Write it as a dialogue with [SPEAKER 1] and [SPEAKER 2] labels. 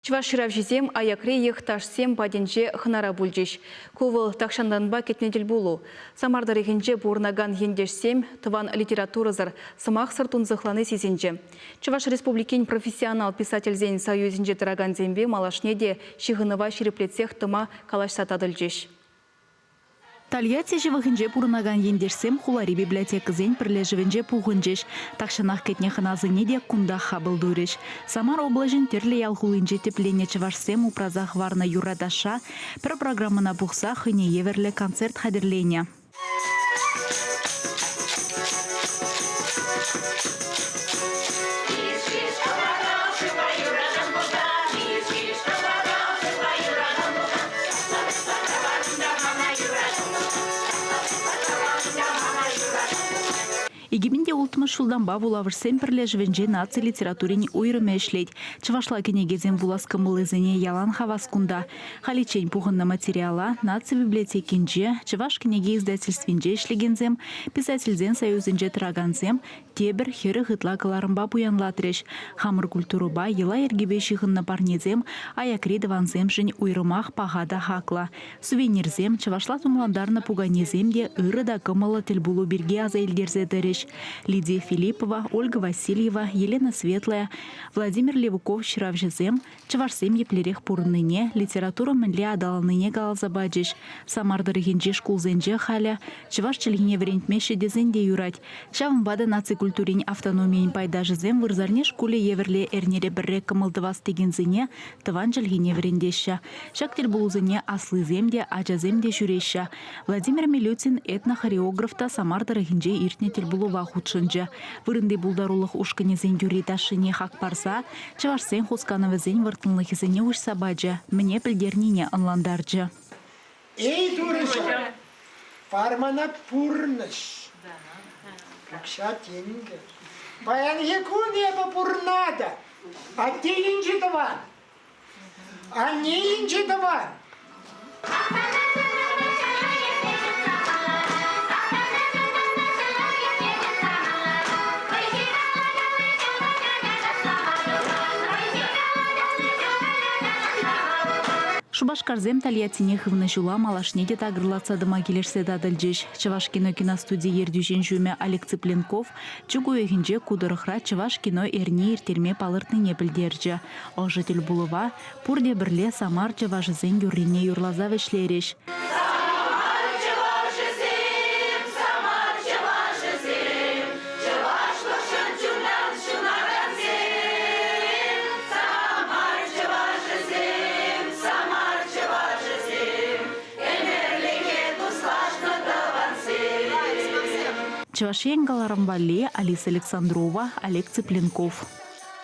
[SPEAKER 1] Чваш шыравжизем аякреях ташсем паденже хынара бульжиш. Кувыл такшанданба кетнедел булу. Самардарыгенже бурнаган ендешсем тыван литературазар сымақ сыртун зыхланы сезенже. Чваш республикин профессионал писательзен союзинже тыраган зембе малашнеде шихынова ширеплетсех тыма калаш сатадылжиш.
[SPEAKER 2] Тольятти живыхынже пурнаган ендерсем хулари библиотекызен пірлежівінже пуғынжеш. Такшанақ кетне хыназыне де кундах хабылдуреш. Самар облажын терлі ялхулынже теплене чывашсем упразах варна юрадаша, пір программына бұқса хыне еверлі концерт хадерлене. Егеменде ултмыш жылдан бавулавырсен пірлежівінже наци литературин ойрыме эшлейд. Чывашла кенегезен вуласкымылызыне ялан хаваскунда. Халичень пуғынна материала наци библиотекинже, чываш кенеге издательствинже эшлегензем, писательзен союзинже тыраганзем, тебір хері ғытла кыларымба буянлатреш. Хамыр культуруба ела ергебе шихынна парнезем, аякредыванзем жын ойрымах пағада хакла. Сувенирзем, чывашла тумландарна пуганезем де ырыда кымылы тіл булу бірге аза елдерзе дыреш. Лидия Филиппова, Ольга Васильева, Елена Светлая, Владимир Левуков шыравжызем, чывашсем еплерех пурныне, литература мінле адалыныне галзабаджиш. Самардырыгенже шкулзенже халя, чываш чілгіне верентмеші дезенде юрать. Чавымбада наци культурин автономиян пайдажызем вырзарне шкуле еверле эрнере бірре кымылдывас тегензіне тыван чілгіне верендеші. Шактел булузыне аслыземде, ажаземде жүреші. Владимир Милютин этнохореографта Самардырыгенже иртнетел булу вахутшынжа. Вырынды булдарулық ушканезен юриташыне хак парса, чывашсен хускановызен выртынлық изіне уш сабаджа, мне пілдернине анландарджа.
[SPEAKER 3] Эй, дурыжа, пармана пурныш. Какша тенге. Баянге кунеба пурнада. А тенинче даван. А нейинче даван.
[SPEAKER 2] Шубашкарзем Тольяттине хывны жула малашнеде тагырлаца дыма келерсе дадылжеш. Чываш кино киностудия ердюжен жуме Олег Цыпленков, чугу егінже кудырықра Чываш кино эрне иртерме палыртныне білдерджі. Ожитель булыва, пурде бірле Самар Чывашызен юррине юрлаза вешлереш. Чывашен галарамбале Алиса Александрова, Олег Цыпленков.